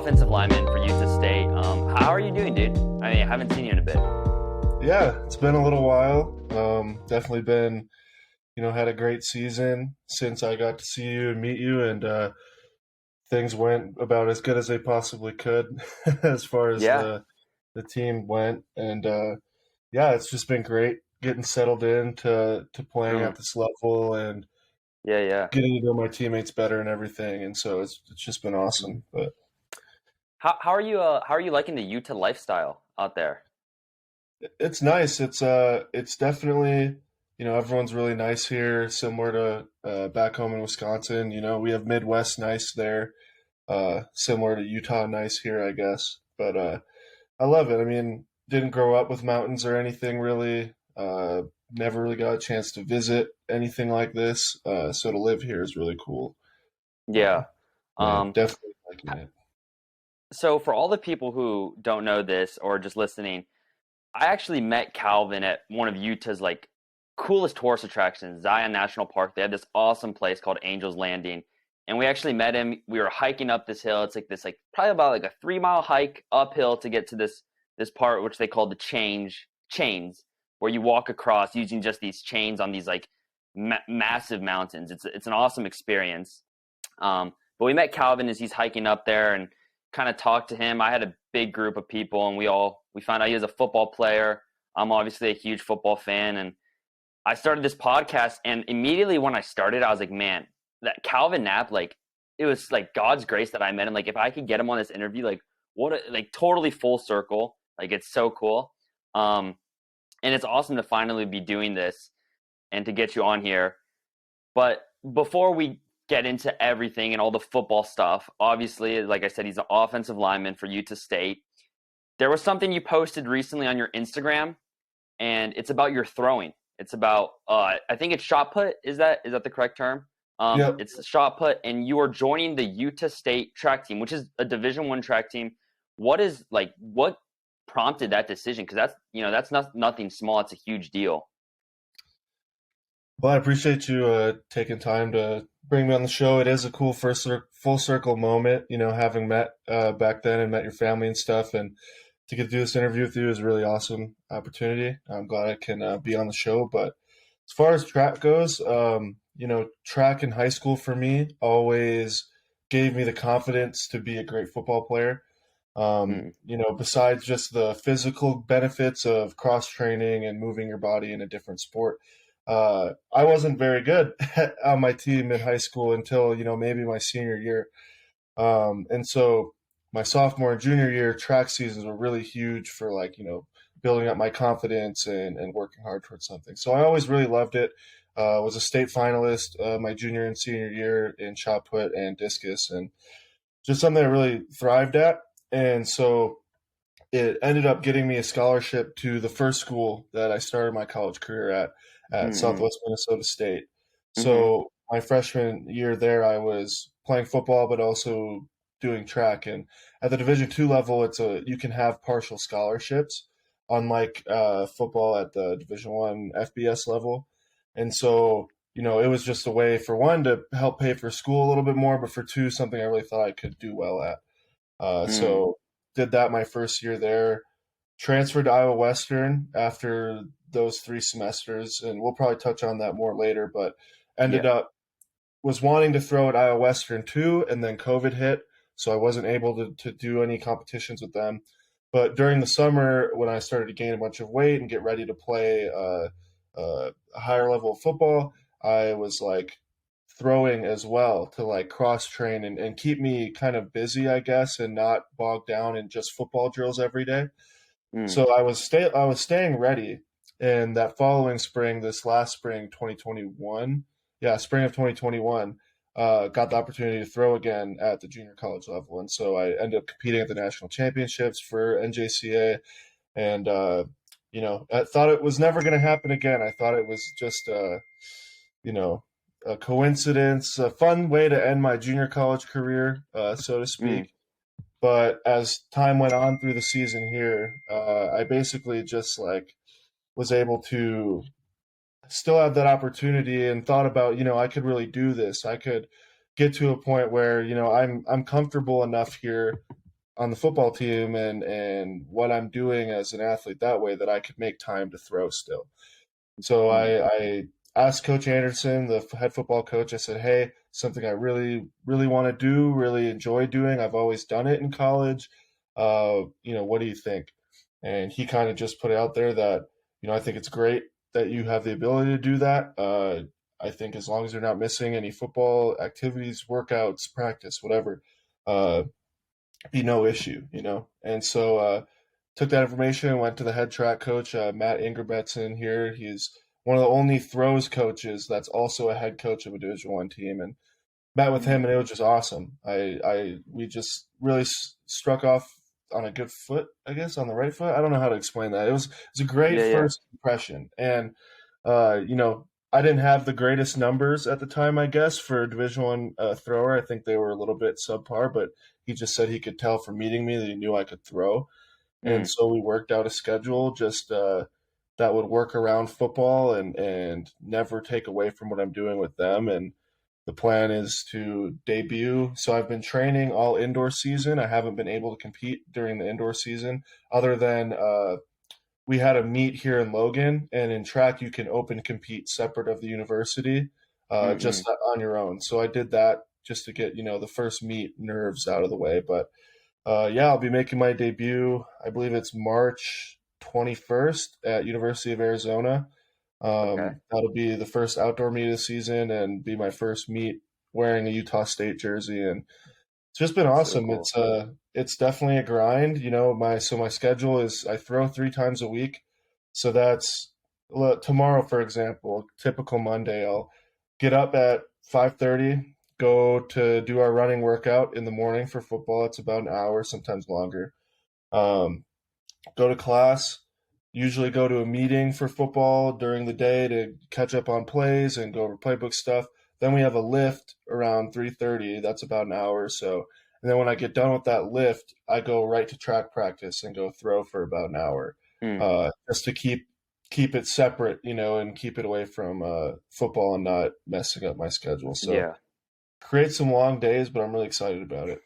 offensive lineman for Utah State. How are you doing, dude? I mean, I haven't seen you in a bit. Yeah, it's been a little while. Definitely been, had a great season since I got to see you and meet you, and things went about as good as they possibly could as far as Yeah. the team went. And yeah, it's just been great getting settled in to playing Mm. at this level and Yeah, yeah. getting to know my teammates better and everything. And so it's just been awesome. But How are you liking the Utah lifestyle out there? it's nice. It's definitely, everyone's really nice here, similar to back home in Wisconsin. We have Midwest nice there, similar to Utah nice here, I guess. But I love it. I mean, didn't grow up with mountains or anything really. Never really got a chance to visit anything like this. So to live here is really cool. Uh, Yeah. yeah, Um, definitely liking it. so for all the people who don't know this or just listening, I actually met Calvin at one of Utah's coolest tourist attractions, Zion National Park. They had this awesome place called Angel's Landing. And we actually met him. We were hiking up this hill. It's probably about a 3 mile hike uphill to get to this part which they call the chains, where you walk across using just these chains on these massive mountains. It's an awesome experience. But we met Calvin as he's hiking up there and kind of talked to him. I had a big group of people, and we found out he was a football player. I'm obviously a huge football fan, and I started this podcast. And immediately when I started, I was like, man, that Calvin Knapp, it was God's grace that I met him. Like, if I could get him on this interview, totally full circle. It's so cool. And it's awesome to finally be doing this and to get you on here. But before we get into everything and all the football stuff, obviously, like I said, he's an offensive lineman for Utah State. There was something you posted recently on your Instagram, and it's about your throwing. It's about, I think it's shot put. Is that the correct term? Yep. It's shot put, and you are joining the Utah State track team, which is a Division I track team. What prompted that decision? Because that's nothing small. It's a huge deal. Well, I appreciate you taking time to bring me on the show. It is a cool full circle moment, having met back then and met your family and stuff, and to get to do this interview with you is a really awesome opportunity. I'm glad I can be on the show. But as far as track goes, track in high school for me always gave me the confidence to be a great football player. Mm. Besides just the physical benefits of cross training and moving your body in a different sport, I wasn't very good on my team in high school until, maybe my senior year. And so my sophomore and junior year track seasons were really huge for building up my confidence and working hard towards something. So I always really loved it. Was a state finalist my junior and senior year in shot put and discus, and just something I really thrived at. And so it ended up getting me a scholarship to the first school that I started my college career at Mm-hmm. Southwest Minnesota State. Mm-hmm. So my freshman year there, I was playing football, but also doing track. And at the Division II level, you can have partial scholarships, unlike football at the Division I FBS level. And so, it was just a way for one to help pay for school a little bit more, but for two, something I really thought I could do well at. Mm. So did that my first year there. Transferred to Iowa Western after those 3 semesters, and we'll probably touch on that more later. But ended Yeah. up was wanting to throw at Iowa Western too, and then COVID hit, so I wasn't able to do any competitions with them. But during the summer, when I started to gain a bunch of weight and get ready to play a higher level of football, I was throwing as well to cross train and keep me kind of busy, I guess, and not bogged down in just football drills every day. Mm. So I was staying ready, and that following spring, this last spring, 2021, yeah, spring of 2021, got the opportunity to throw again at the junior college level, and so I ended up competing at the national championships for NJCA, and I thought it was never going to happen again. I thought it was just you know, a coincidence, a fun way to end my junior college career, so to Mm. speak. But as time went on through the season here, I basically just was able to still have that opportunity and thought about, I could really do this. I could get to a point where, I'm comfortable enough here on the football team and what I'm doing as an athlete that way that I could make time to throw still. So Mm, I asked Coach Anderson, the head football coach, I said, hey, something I really, really want to do, really enjoy doing. I've always done it in college. What do you think? And he kind of just put it out there that, I think it's great that you have the ability to do that. I think as long as you're not missing any football activities, workouts, practice, whatever, uh, be no issue. And so took that information, went to the head track coach, Matt Ingerbretson here. He's one of the only throws coaches that's also a head coach of a Division One team, and met with mm. him, and it was just awesome. We just really struck off on a good foot, I guess, on the right foot. I don't know how to explain that. It was a great Yeah, yeah. first impression, and I didn't have the greatest numbers at the time, I guess, for a Division One thrower. I think they were a little bit subpar, but he just said he could tell from meeting me that he knew I could throw. And Mm, so we worked out a schedule just that would work around football and never take away from what I'm doing with them. And the plan is to debut. So I've been training all indoor season. I haven't been able to compete during the indoor season, other than we had a meet here in Logan, and in track you can open compete separate of the university, mm, just mm. on your own. So I did that just to get the first meet nerves out of the way, but. Yeah, I'll be making my debut. I believe it's March 21st at University of Arizona. Okay. That'll be the first outdoor meet of the season and be my first meet wearing a Utah State jersey. And it's just been That's so awesome. cool. It's definitely a grind. My schedule is I throw 3 times a week. So that's tomorrow, for example, typical Monday. I'll get up at 5:30, go to do our running workout in the morning for football. It's about an hour, sometimes longer. Um, Go to class, usually go to a meeting for football during the day to catch up on plays and go over playbook stuff. Then we have a lift around 3:30. That's about an hour or so. And then when I get done with that lift, I go right to track practice and go throw for about an hour, Mm, just to keep it separate, and keep it away from football and not messing up my schedule. So yeah. create some long days, but I'm really excited about it.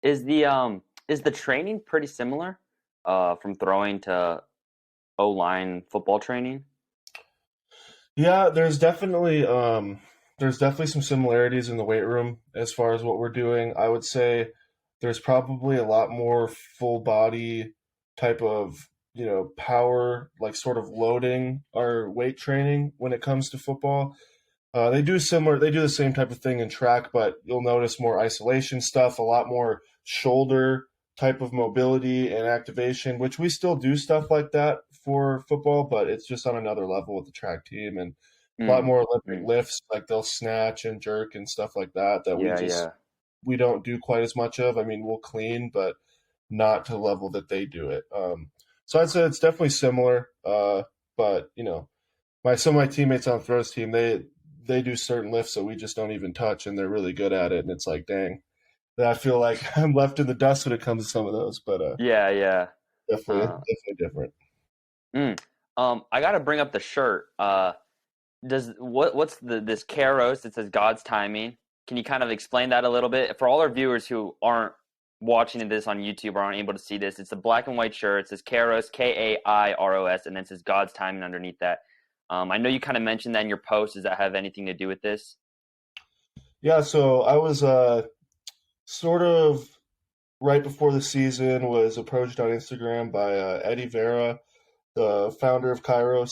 Is the training pretty similar from throwing to O-line football training? Yeah, there's definitely some similarities in the weight room as far as what we're doing. I would say there's probably a lot more full body type of, power, like sort of loading our weight training when it comes to football. They do the same type of thing in track, but you'll notice more isolation stuff, a lot more shoulder type of mobility and activation, which we still do stuff like that for football, but it's just on another level with the track team, and a lot Mm, more Olympic mm. lifts, like they'll snatch and jerk and stuff like that Yeah, yeah. we don't do quite as much of. I mean, we'll clean, but not to the level that they do it. So I'd say it's definitely similar. But some of my teammates on the throws team, they do certain lifts that we just don't even touch, and they're really good at it. And it's like, dang, I feel like I'm left in the dust when it comes to some of those. But Yeah, yeah. Uh, definitely different. mm. I gotta bring up the shirt. What's this Kairos? It says God's timing. Can you kind of explain that a little bit for all our viewers who aren't watching this on YouTube or aren't able to see this? It's a black and white shirt. It says Kairos, Kairos, and then it says God's timing underneath that. I know you kind of mentioned that in your post. Does that have anything to do with this? Yeah, so I was sort of right before the season was approached on Instagram by Eddie Vera, the founder of Kairos.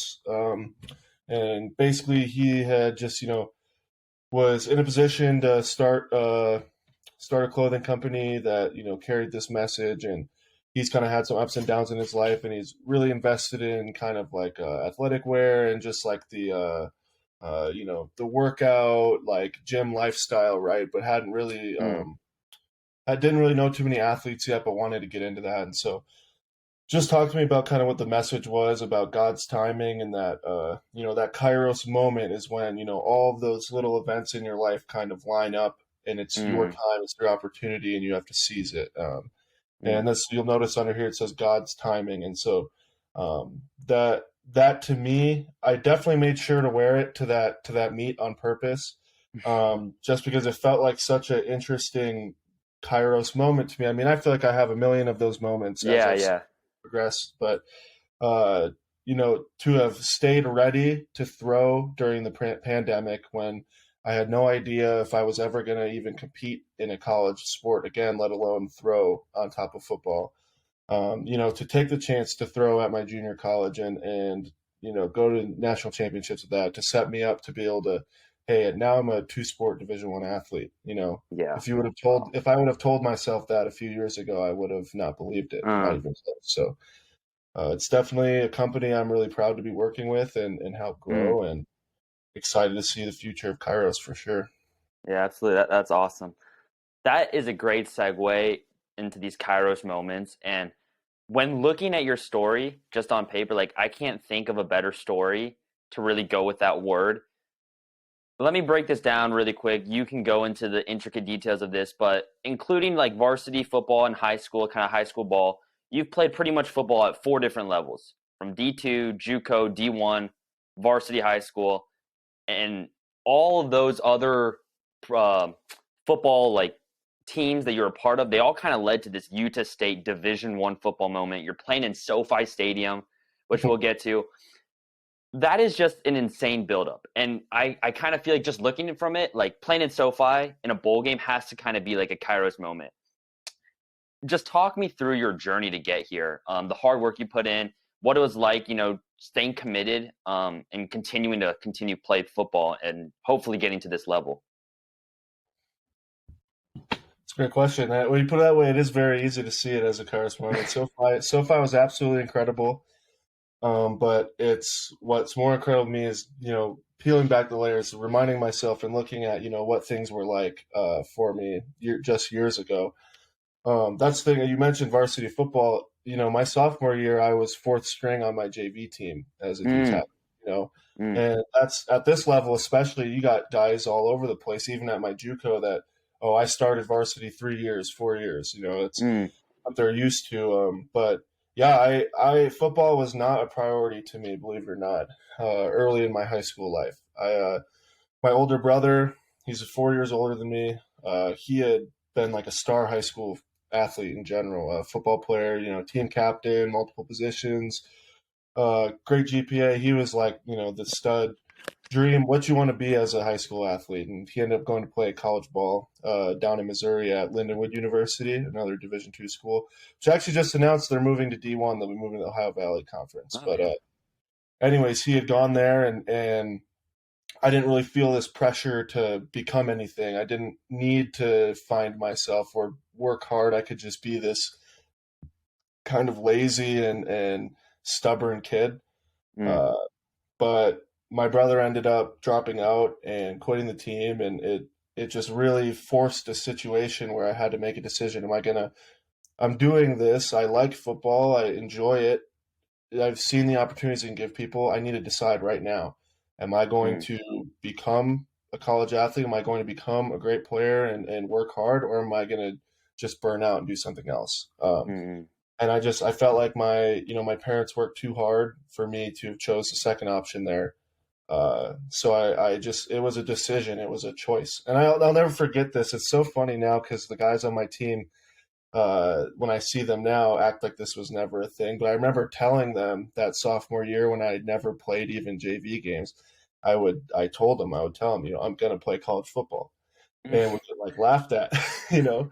And basically he had just, was in a position to start a clothing company that, carried this message, and he's kind of had some ups and downs in his life, and he's really invested in kind of like athletic wear and just like the workout, like gym lifestyle, right? But hadn't really Mm, I didn't really know too many athletes yet, but wanted to get into that. And so just talk to me about kind of what the message was about God's timing, and that, that Kairos moment is when, all of those little events in your life kind of line up, and it's your mm, time, it's your opportunity, and you have to seize it. mm, And this, you'll notice under here, it says God's timing. And so that to me, I definitely made sure to wear it to that meet on purpose, just because it felt like such an interesting Kairos moment to me. I mean, I feel like I have a million of those moments as Yeah, I've yeah. progressed, but uh, to have stayed ready to throw during the pandemic when I had no idea if I was ever going to even compete in a college sport again, let alone throw on top of football. To take the chance to throw at my junior college and go to national championships with that to set me up to be able to, hey, now I'm a two-sport Division I athlete. Yeah. If I would have told myself that a few years ago, I would have not believed it, not Mm, even close. So it's definitely a company I'm really proud to be working with and help mm. grow, and excited to see the future of Kairos for sure. Yeah, absolutely. That's awesome. That is a great segue into these Kairos moments. And when looking at your story just on paper, like I can't think of a better story to really go with that word. Let me break this down really quick. You can go into the intricate details of this, but including like varsity football and high school, kind of high school ball, you've played pretty much football at 4 different levels from D2, JUCO, D1, varsity high school, and all of those other uh, football like teams that you're a part of. They all kind of led to this Utah State Division I football moment. You're playing in SoFi Stadium, which we'll get to. That is just an insane buildup. And I kind of feel like just looking from it, like playing in SoFi in a bowl game has to kind of be like a Kairos moment. Just talk me through your journey to get here, the hard work you put in, what it was like, staying committed and continuing to play football and hopefully getting to this level. It's a great question. When you put it that way, it is very easy to see it as a Kairos moment. SoFi was absolutely incredible. But what's more incredible to me is, peeling back the layers, reminding myself and looking at, what things were like for me just years ago. That's the thing. You mentioned varsity football. My sophomore year, I was fourth string on my JV team as a D Mm, tackle. You know, mm, and that's at this level, especially. You got guys all over the place, even at my JUCO. I started varsity 3 years, 4 years. It's mm, what they're used to. But yeah, I football was not a priority to me, believe it or not. Early in my high school life, my older brother, he's 4 years older than me. He had been like a star high school athlete in general, a football player, team captain, multiple positions, great GPA. He was like, the stud dream, what you want to be as a high school athlete. And he ended up going to play college ball down in Missouri at Lindenwood University, another Division II school, which actually just announced they're moving to D1. They'll be moving to the Ohio Valley Conference. But okay. anyways, he had gone there, and I didn't really feel this pressure to become anything. I didn't need to find myself or work hard. I could just be this kind of lazy and stubborn kid. Mm, Uh, but my brother ended up dropping out and quitting the team, and it just really forced a situation where I had to make a decision. I'm doing this. I like football. I enjoy it. I've seen the opportunities it can give people. I need to decide right now. Am I going mm, to become a college athlete? Am I going to become a great player and work hard, or am I going to just burn out and do something else? mm, And I felt like my parents worked too hard for me to have chose the second option there. So I just, it was a decision. It was a choice. And I'll never forget this. It's so funny now because the guys on my team, when I see them now, act like this was never a thing. But I remember telling them that sophomore year when I had never played even JV games, I told them, I would tell them, I'm going to play college football, mm, and would get like laughed at, you know.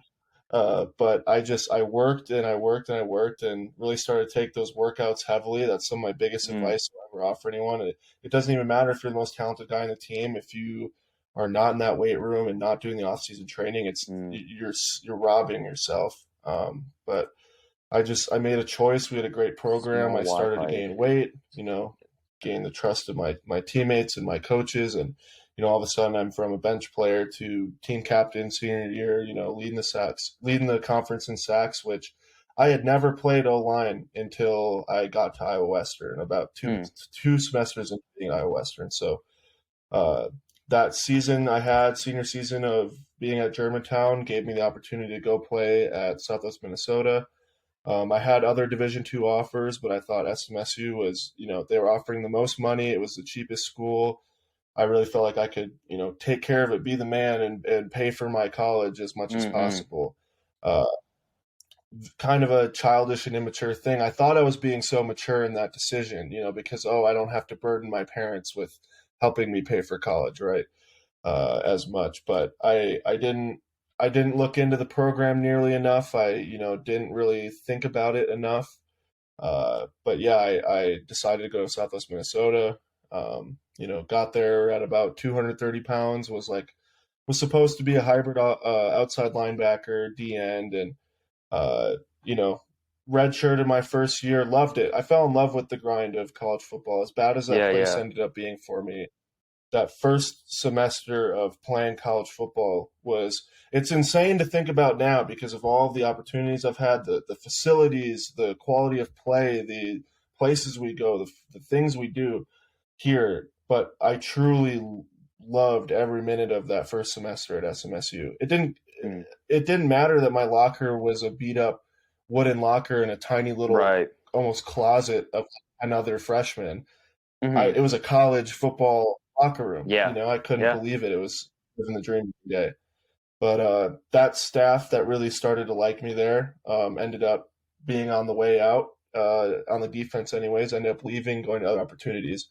But I worked and I worked and I worked and really started to take those workouts heavily. That's some of my biggest mm, advice I ever offer anyone. It doesn't even matter if you're the most talented guy on the team. If you are not in that weight room and not doing the off-season training, mm. you're robbing yourself. But I made a choice. We had a great program. Small I started to Wi-Fi gain issue. weight, gain the trust of my teammates and my coaches. And, all of a sudden I'm from a bench player to team captain senior year, leading the conference in sacks, which I had never played O-line until I got to Iowa Western, about Mm, two semesters into being Iowa Western. So, uh, that season I had, senior season of being at Germantown, gave me the opportunity to go play at Southwest Minnesota. I had other Division II offers, but I thought SMSU was, they were offering the most money. It was the cheapest school. I really felt like I could, take care of it, be the man, and pay for my college as much as mm, mm, possible. uh, kind of a childish and immature thing. I thought I was being so mature in that decision, because, oh, I don't have to burden my parents with helping me pay for college, right? As much, but I didn't look into the program nearly enough. I didn't really think about it enough. But yeah, I decided to go to Southwest Minnesota. Got there at about 230 pounds. Was supposed to be a hybrid outside linebacker, D end, and uh, you know, redshirted my first year. Loved it. I fell in love with the grind of college football. As bad as that Yeah, place yeah. ended up being for me, that first semester of playing college football was, it's insane to think about now because of all of the opportunities I've had, the facilities, the quality of play, the places we go, the things we do here. But I truly loved every minute of that first semester at SMSU. Mm. It didn't matter that my locker was a beat up wooden locker in a tiny little Right. almost closet of another freshman. Hmm. It was a college football locker room. Yeah. I couldn't Yeah. believe it. It was living the dream every day. But that staff that really started to like me there ended up being on the way out on the defense, anyways. Ended up leaving, going to other opportunities.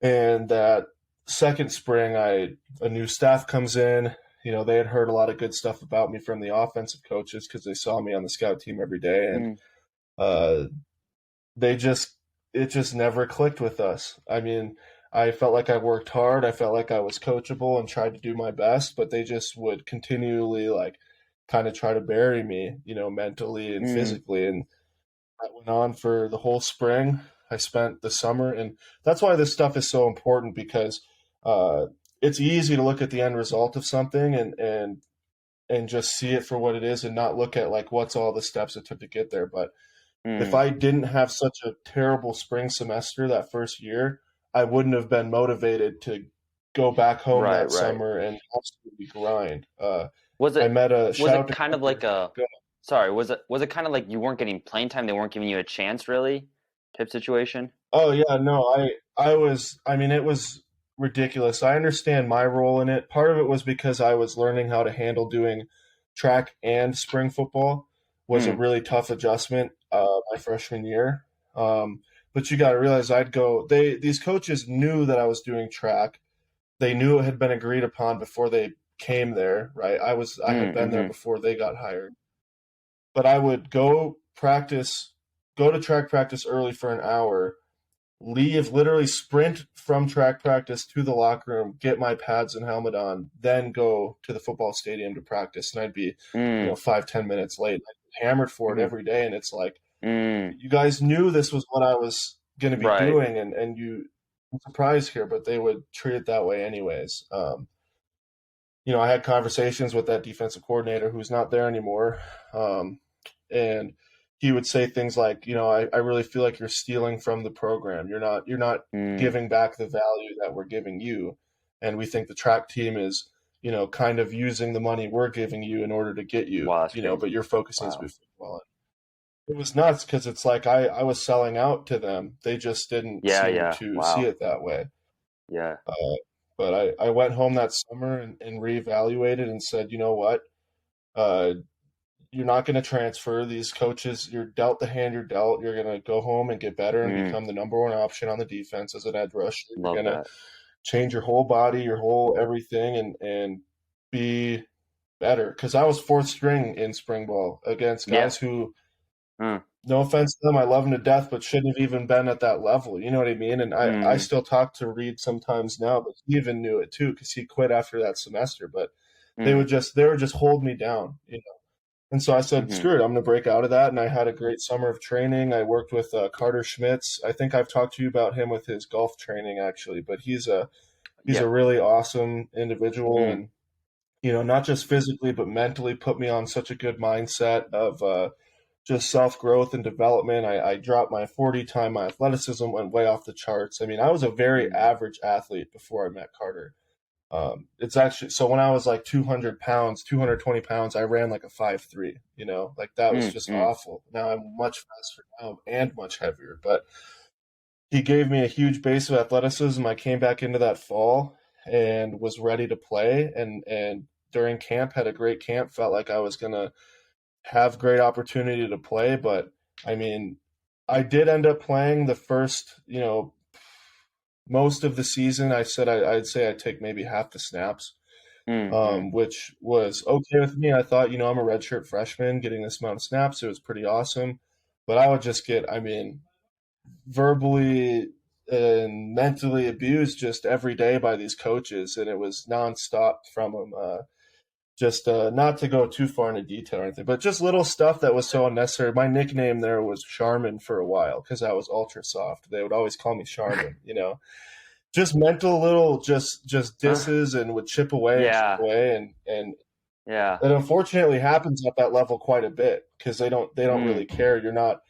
And that second spring, a new staff comes in. They had heard a lot of good stuff about me from the offensive coaches because they saw me on the scout team every day, and Mm. uh, they just it just never clicked with us. I mean, I felt like I worked hard. I felt like I was coachable and tried to do my best, but they just would continually like kind of try to bury me, mentally and Mm. physically. And that went on for the whole spring. I spent the summer, and that's why this stuff is so important because uh, it's easy to look at the end result of something and just see it for what it is and not look at like what's all the steps it took to get there. But if Mm. I didn't have such a terrible spring semester that first year, I wouldn't have been motivated to go back home Right, that right. summer and absolutely grind. Was I it met a was shout out it to kind of like Cooper. a sorry, was it kind of like you weren't getting playing time, they weren't giving you a chance really type situation? Oh yeah, no, I was. I mean, it was ridiculous. I understand my role in it. Part of it was because I was learning how to handle doing track and spring football. Was a Mm. really tough adjustment my freshman year. But you got to realize I'd go. These coaches knew that I was doing track. They knew it had been agreed upon before they came there. Right, I had Mm. been there Mhm. before they got hired. But I would go to track practice early for an hour, leave, literally sprint from track practice to the locker room, get my pads and helmet on, then go to the football stadium to practice. And I'd be, Mm. 5, 10 minutes late. I'd hammered for it Mhm. every day. And it's like, Mm. you guys knew this was what I was going to be Right. doing. And I'm surprised here, but they would treat it that way anyways. I had conversations with that defensive coordinator who's not there anymore. Um, and he would say things like, I really feel like you're stealing from the program. You're not Mm. giving back the value that we're giving you. And we think the track team is, kind of using the money we're giving you in order to get you, Wow, that's but crazy. your focus needs to be Wow. football. It was nuts because it's like I was selling out to them. They just didn't Yeah, seem yeah. to see Wow. it that way. Yeah. Uh, but I went home that summer and reevaluated and said, you know what? Uh, you're not going to transfer these coaches. You're dealt the hand you're dealt. You're going to go home and get better and Mm. become the number one option on the defense as an edge rusher. You're Love going to that. change your whole body, your whole everything, and be better. Because I was fourth string in spring ball against Yeah. guys who, Mm. no offense to them, I love them to death, but shouldn't have even been at that level. You know what I mean? And I Mhm. still talk to Reed sometimes now, but he even knew it too because he quit after that semester. But Mm. they would just hold me down. And so I said, Mhm. screw it, I'm going to break out of that. And I had a great summer of training. I worked with Carter Schmitz. I think I've talked to you about him with his golf training, actually. But he's Yeah. a really awesome individual, Mm. and not just physically but mentally put me on such a good mindset of just self growth and development. I dropped my 40 time. My athleticism went way off the charts. I mean, I was a very Mm. average athlete before I met Carter. It's actually so when I was like 200 pounds, 220 pounds, I ran like a 5'3", like that was Mm. just Mm. awful. Now I'm much faster now and much heavier, but he gave me a huge base of athleticism. I came back into that fall and was ready to play and during camp had a great camp, felt like I was going to have great opportunity to play. But I mean, I did end up playing the first, most of the season. I said I'd say I'd take maybe half the snaps, Mm-hmm. which was okay with me. I thought, I'm a redshirt freshman getting this amount of snaps. It was pretty awesome. But I would just get, verbally and mentally abused just every day by these coaches, and it was nonstop from them. Just not to go too far into detail or anything, but just little stuff that was so unnecessary. My nickname there was Charmin for a while because I was ultra soft. They would always call me Charmin, just mental little just disses and would Yeah. and Yeah. it unfortunately happens at that level quite a bit because they don't really Mm. care. You're not,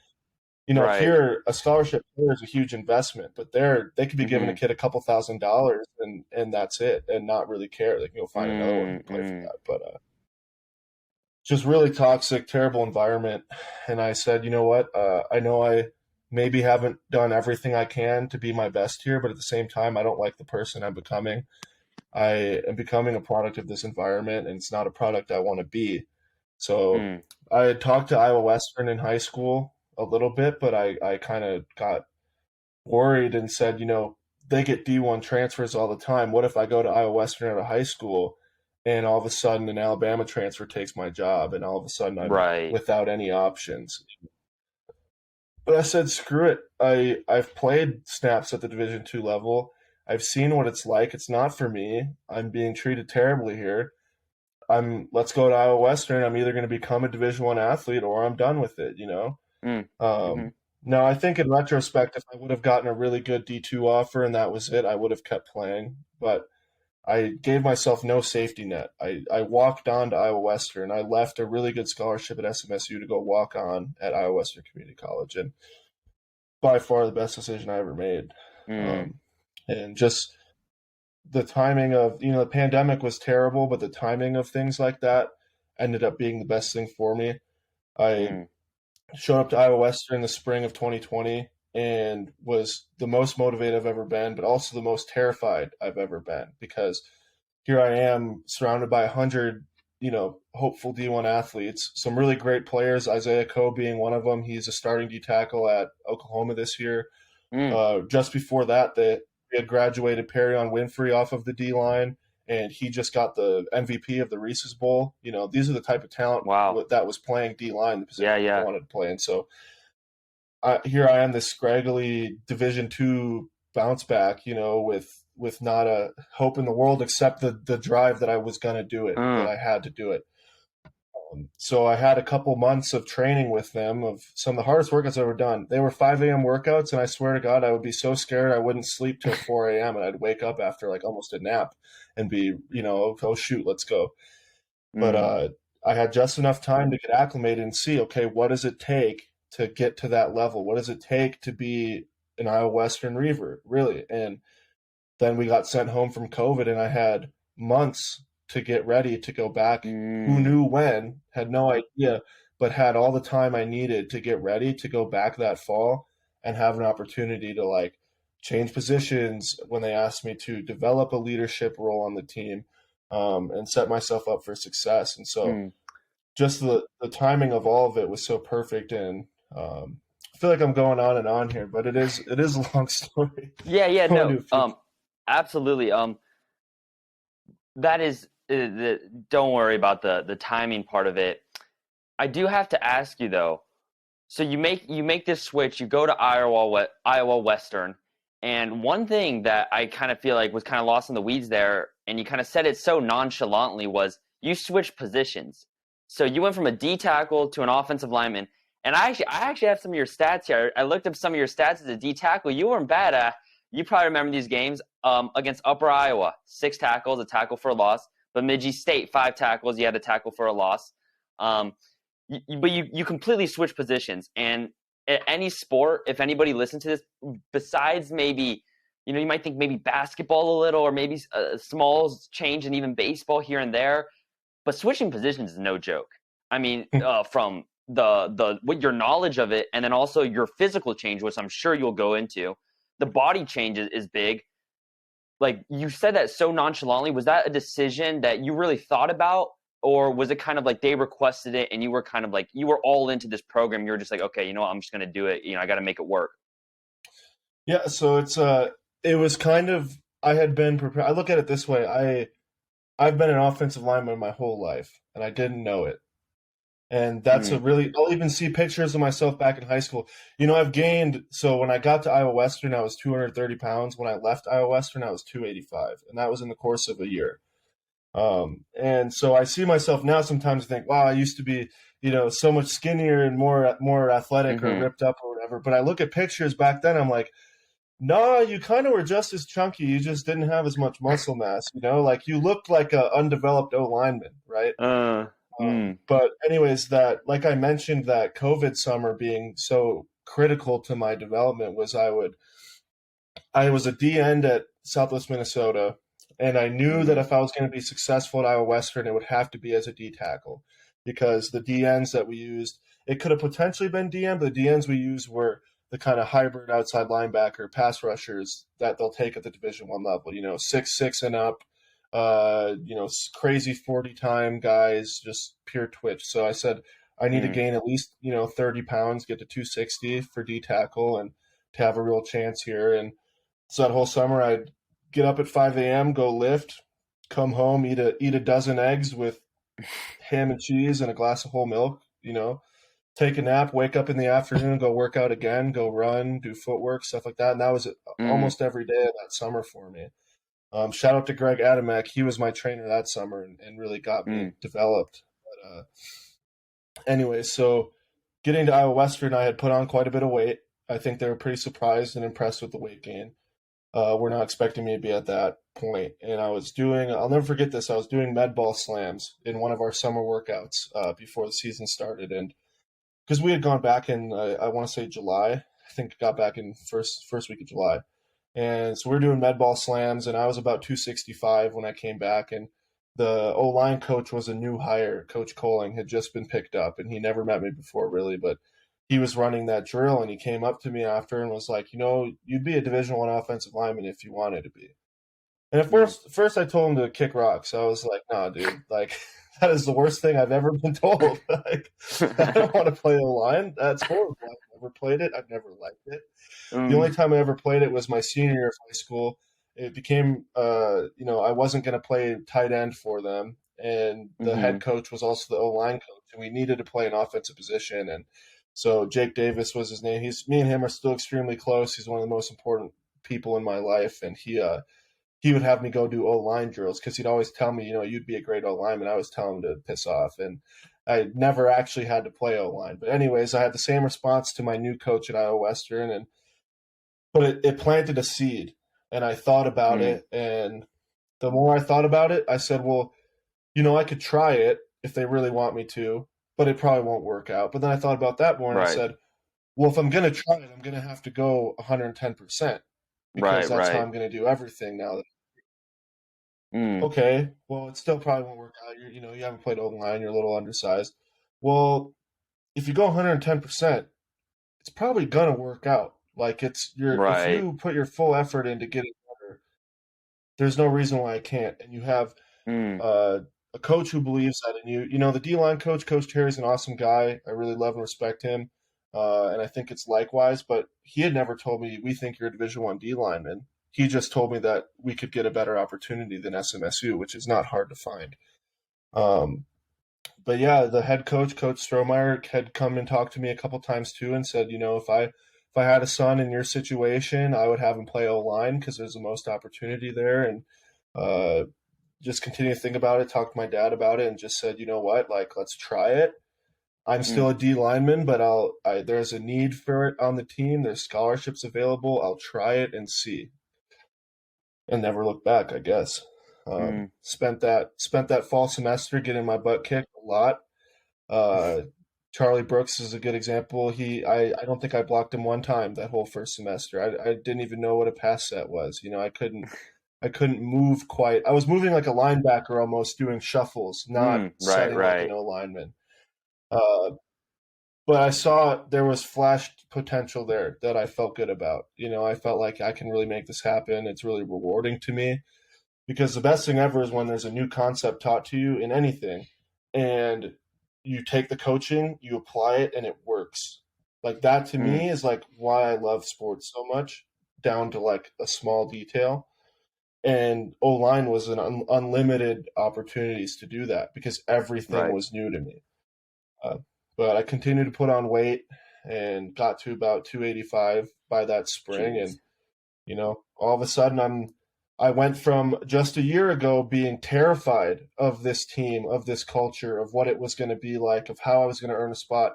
Right. here a scholarship here is a huge investment, but they could be giving a Mm-hmm. kid a couple $1,000s and that's it, and not really care. They can go find another one and play for Mm-hmm. that. But just really toxic, terrible environment. And I said, you know what? I know I maybe haven't done everything I can to be my best here, but at the same time, I don't like the person I'm becoming. I am becoming a product of this environment, and it's not a product I want to be. So Mm. I had talked to Iowa Western in high school a little bit, but I kind of got worried and said, they get D1 transfers all the time. What if I go to Iowa Western out of high school and all of a sudden an Alabama transfer takes my job and all of a sudden I'm Right. without any options? But I said, screw it. I've played snaps at the Division II level. I've seen what it's like. It's not for me. I'm being treated terribly here. Let's go to Iowa Western. I'm either going to become a Division I athlete or I'm done with it. Mm. Mm-hmm. Um, no, I think in retrospect, if I would have gotten a really good D2 offer and that was it, I would have kept playing. But I gave myself no safety net. I walked on to Iowa Western. I left a really good scholarship at SMSU to go walk on at Iowa Western Community College, and by far the best decision I ever made. Mm. Um, and just the timing of, the pandemic was terrible, but the timing of things like that ended up being the best thing for me. I Mm. showed up to Iowa Western in the spring of 2020 and was the most motivated I've ever been, but also the most terrified I've ever been, because here I am surrounded by 100, hopeful D1 athletes, some really great players, Isaiah Coe being one of them. He's a starting D tackle at Oklahoma this year. Mm. Just before that, we had graduated Perion Winfrey off of the D line, and he just got the MVP of the Reese's Bowl. These are the type of talent Wow. that was playing D line, the Yeah. position I Yeah. wanted to play. And so here I am, this scraggly Division II bounce back, with not a hope in the world except the drive that I was going to do it, that Mm. I had to do it. So I had a couple months of training with them of some of the hardest workouts I've ever done. They were 5 a.m. workouts, and I swear to God, I would be so scared I wouldn't sleep till 4 a.m. and I'd wake up after like almost a nap and be, oh shoot, let's go. But Mm. I had just enough time to get acclimated and see, okay, what does it take to get to that level? What does it take to be an Iowa Western Reaver, really? And then we got sent home from COVID, and I had months to get ready to go back. Who Mm. knew when? Had no idea, but had all the time I needed to get ready to go back that fall and have an opportunity to like change positions when they asked me to develop a leadership role on the team, and set myself up for success. And so Mm. just the timing of all of it was so perfect. And I feel like I'm going on and on here, but it is a long story. Yeah. Yeah. Go No. into a few. Absolutely. That is. Don't worry about the timing part of it. I do have to ask you though. So you make this switch. You go to Iowa Western, and one thing that I kind of feel like was kind of lost in the weeds there, and you kind of said it so nonchalantly, was you switched positions. So you went from a D tackle to an offensive lineman, and I actually have some of your stats here. I looked up some of your stats as a D tackle. You weren't bad. You probably remember these games against Upper Iowa: 6 tackles, a tackle for a loss. Bemidji State, 5 tackles, you had a tackle for a loss. Um, but you completely switch positions. And any sport, if anybody listens to this, besides maybe, you might think maybe basketball a little, or maybe a small change in even baseball here and there, but switching positions is no joke. I mean, from the what your knowledge of it, and then also your physical change, which I'm sure you'll go into, the body change is big. Like you said that so nonchalantly. Was that a decision that you really thought about? or was it kind of like they requested it and you were kind of like you were all into this program? You were just like, okay, you know what, I'm just gonna do it. I got to make it work. Yeah, so it was kind of I had been prepared. I look at it this way: I've been an offensive lineman my whole life, and I didn't know it. And that's a Mm, really, I'll even see pictures of myself back in high school. I've gained, so when I got to Iowa Western, I was 230 pounds. When I left Iowa Western, I was 285. And that was in the course of a year. And so I see myself now sometimes think, wow, I used to be, so much skinnier and more athletic or mm-hmm. ripped up or whatever. But I look at pictures back then, I'm like, no, you kind of were just as chunky. You just didn't have as much muscle mass, like you looked like a undeveloped O lineman, right? Uh, mm, But anyways, that like I mentioned, that COVID summer being so critical to my development was I was a D end at Southwest Minnesota, and I knew that mm, if I was going to be successful at Iowa Western, it would have to be as a D tackle, because the D ends that we used, it could have potentially been D end, but the D ends we used were the kind of hybrid outside linebacker pass rushers that they'll take at the Division I level. 6'6" and up, crazy 40 time guys, just pure twitch. So I said I need to mm, gain at least 30 pounds, get to 260 for D tackle, and to have a real chance here. And so that whole summer, I'd get up at 5 a.m., go lift, come home, eat a dozen eggs with ham and cheese and a glass of whole milk. Take a nap, wake up in the afternoon, go work out again, go run, do footwork, stuff like that. And that was mm, almost every day of that summer for me. Shout out to Greg Adamek. He was my trainer that summer and really got me mm, developed. But anyway, so getting to Iowa Western, I had put on quite a bit of weight. I think they were pretty surprised and impressed with the weight gain. We're not expecting me to be at that point. And I'll never forget this, I was doing med ball slams in one of our summer workouts before the season started. And because we had gone back in, I want to say July, I think got back in first week of July. And so we are doing med ball slams, and I was about 265 when I came back. And the O line coach was a new hire. Coach Coling had just been picked up, and he never met me before, really. But he was running that drill, and he came up to me after and was like, you'd be a Division I offensive lineman if you wanted to be. And at mm. first I told him to kick rocks. I was like, nah, dude, like that is the worst thing I've ever been told. Like, I don't want to play O line. That's horrible. I've never played it. I've never liked it. The only Mm, time I ever played it was my senior year of high school. It became, I wasn't going to play tight end for them. And the head mm-hmm. coach was also the O line coach, and we needed to play an offensive position. And so Jake Davis was his name. Me and him are still extremely close. He's one of the most important people in my life. And he would have me go do O line drills because he'd always tell me, you'd be a great O lineman. I always tell him to piss off. And I never actually had to play O line. But, anyways, I had the same response to my new coach at Iowa Western. But it planted a seed, and I thought about Mm, it. And the more I thought about it, I said, well, I could try it if they really want me to, but it probably won't work out. But then I thought about that more, and I right, said, well, if I'm going to try it, I'm going to have to go 110%, because right, that's how right. I'm going to do everything now. Mm, Okay, well, it still probably won't work out. You haven't played O line, you're a little undersized. Well, if you go 110%, it's probably gonna work out. Like, if right. you put your full effort into getting better, there's no reason why I can't. And you have Mm, a coach who believes that in you. The D line coach, Coach Terry's an awesome guy. I really love and respect him, and I think it's likewise. But he had never told me, we think you're a Division I D lineman. He just told me that we could get a better opportunity than SMSU, which is not hard to find. Um, but yeah, the head coach, Coach Strohmeyer, had come and talked to me a couple times too, and said, if I had a son in your situation, I would have him play O line because there's the most opportunity there. And uh, just continue to think about it, talk to my dad about it, and just said, you know what, like, let's try it. I'm mm, still a D lineman, but there's a need for it on the team. There's scholarships available. I'll try it and see, and never look back, I guess. mm, Spent that fall semester getting my butt kicked a lot. Uh, Charlie Brooks is a good example. I don't think I blocked him one time that whole first semester. I didn't even know what a pass set was. I couldn't move quite. I was moving like a linebacker almost, doing shuffles, not right, setting like an right. O lineman. Uh, but I saw there was flash potential there that I felt good about. I felt like I can really make this happen. It's really rewarding to me, because the best thing ever is when there's a new concept taught to you in anything. and you take the coaching, you apply it, and it works. Like that to Mm, me is like why I love sports so much, down to like a small detail. And O line was an unlimited opportunities to do that because everything right. was new to me. Uh, but I continued to put on weight and got to about 285 by that spring, and Jeez. all of a sudden I went from just a year ago being terrified of this team, of this culture, of what it was going to be like, of how I was going to earn a spot.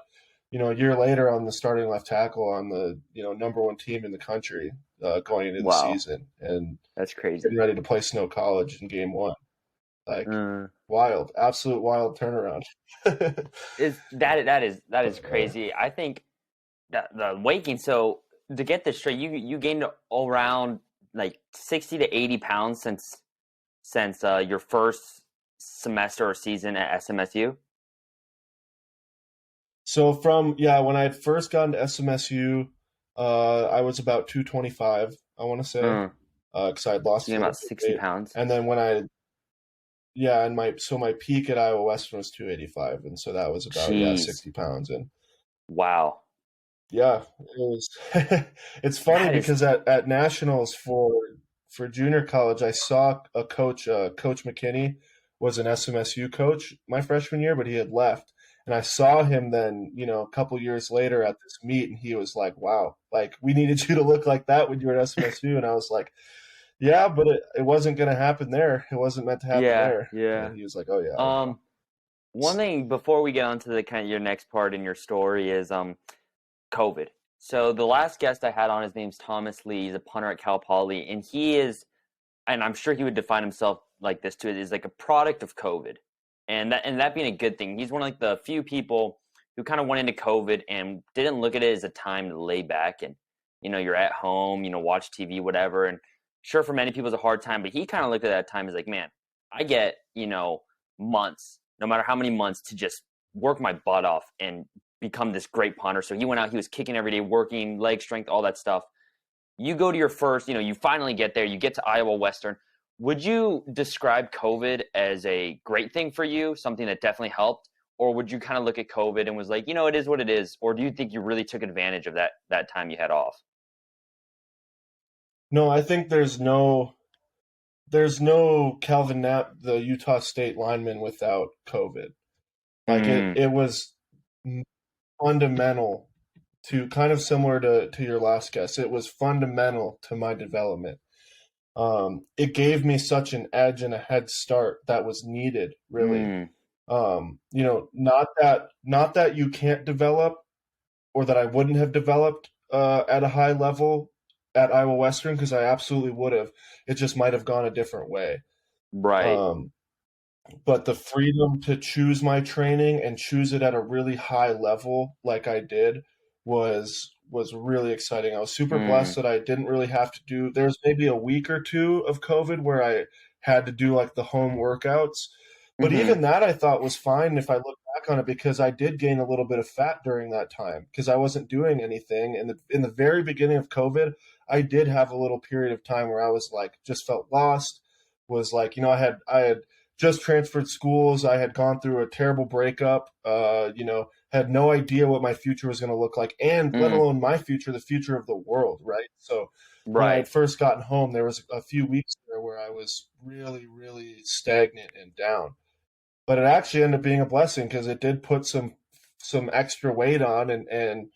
A year later on the starting left tackle on the number one team in the country going into the Wow. season, and That's crazy. getting ready to play Snow College in game one. Like Mm. wild, absolute wild turnaround. That is crazy. I think that the weight gain. So to get this straight, you gained all around like 60 to 80 pounds since your first semester or season at SMSU. So when I had first gotten to SMSU, I was about 225, I want to say, Mm. because I had So lost you a gained little about bit of 60 weight. pounds. And then and my peak at Iowa Western was 285, and so that was about Jeez. 60 pounds. And Wow. yeah, it was. It's funny That is. because at nationals for junior college, I saw a coach, Coach McKinney, was an SMSU coach my freshman year, but he had left, and I saw him then, a couple years later at this meet, and he was like, "Wow, like we needed you to look like that when you were at SMSU," and I was like, "Yeah, but it wasn't going to happen there. It wasn't meant to happen Yeah, there." yeah. And he was like, "Oh yeah, I know." Um, One thing before we get on to the kind of your next part in your story is COVID. So the last guest I had on, his name's Thomas Lee. He's a punter at Cal Poly, and he is, and I'm sure he would define himself like this too, is like a product of COVID, and that being a good thing. He's one of like the few people who kind of went into COVID and didn't look at it as a time to lay back and you're at home, watch TV, whatever. And sure, for many people it's a hard time, but he kind of looked at that time as like, man, I get months, no matter how many months, to just work my butt off and become this great punter. So he went out, he was kicking every day, working leg strength, all that stuff. You go to your first, you finally get there, you get to Iowa Western. Would you describe COVID as a great thing for you, something that definitely helped? Or would you kind of look at COVID and was like, it is what it is? Or do you think you really took advantage of that time you had off? No, I think there's no Calvin Knapp, the Utah State lineman, without COVID. Like it, Mm, it was fundamental to, kind of similar to your last guess. It was fundamental to my development. It gave me such an edge and a head start that was needed, really. mm, Not that you can't develop, or that I wouldn't have developed at a high level at Iowa Western, because I absolutely would have. It just might have gone a different way. right. Um, but the freedom to choose my training and choose it at a really high level like I did was really exciting. I was super blessed Mm, that I didn't really have to do, there's maybe a week or two of COVID where I had to do like the home workouts. But mm-hmm, even that I thought was fine if I look back on it, because I did gain a little bit of fat during that time because I wasn't doing anything. In the very beginning of COVID, I did have a little period of time where I was like just felt lost, was like, I had just transferred schools. I had gone through a terrible breakup, had no idea what my future was going to look like, and let mm, alone my future, the future of the world, right? So when I right. had first gotten home, there was a few weeks there where I was really, really stagnant and down. But it actually ended up being a blessing because it did put some extra weight on, and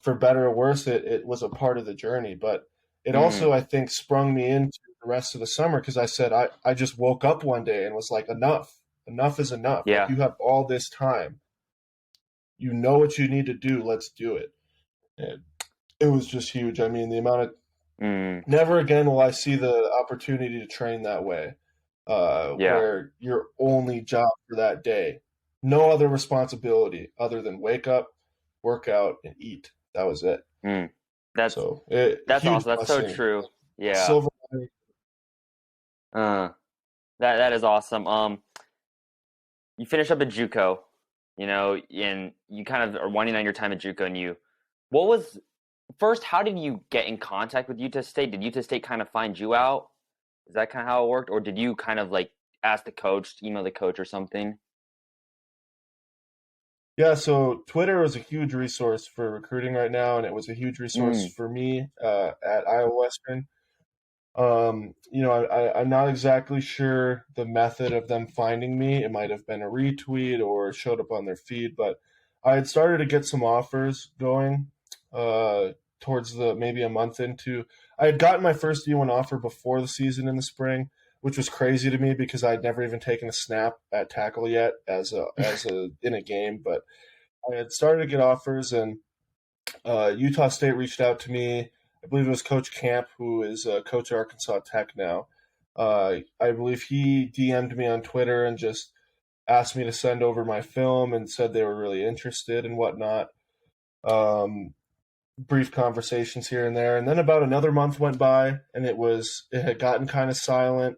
for better or worse, it was a part of the journey. But it Mm, also, I think, sprung me into the rest of the summer, because I said I just woke up one day and was like, enough is enough. Like, yeah. you have all this time, you know what you need to do, let's do it. And it was just huge. I mean, the amount of, Mm, never again will I see the opportunity to train that way, yeah. where your only job for that day, no other responsibility other than wake up, work out, and eat. That was it. Mm. That's So that's huge awesome. That's so blessing. true. Yeah. Silver lining. Uh, that is awesome. You finish up at JUCO, and you kind of are winding down your time at JUCO, and what was first? How did you get in contact with Utah State? Did Utah State kind of find you out? Is that kind of how it worked, or did you kind of like ask the coach, email the coach, or something? Yeah, so Twitter is a huge resource for recruiting right now, and it was a huge resource Mm, for me at Iowa Western. I'm not exactly sure the method of them finding me. It might have been a retweet or showed up on their feed, but I had started to get some offers going uh, towards the maybe a month into. I had gotten my first D1 offer before the season in the spring, which was crazy to me because I'd never even taken a snap at tackle yet as a in a game. But I had started to get offers, and Utah State reached out to me. I believe it was Coach Camp, who is coach at Arkansas Tech now. I believe he DM'd me on Twitter and just asked me to send over my film and said they were really interested and whatnot. Um, Brief conversations here and there, and then about another month went by, and it had gotten kind of silent.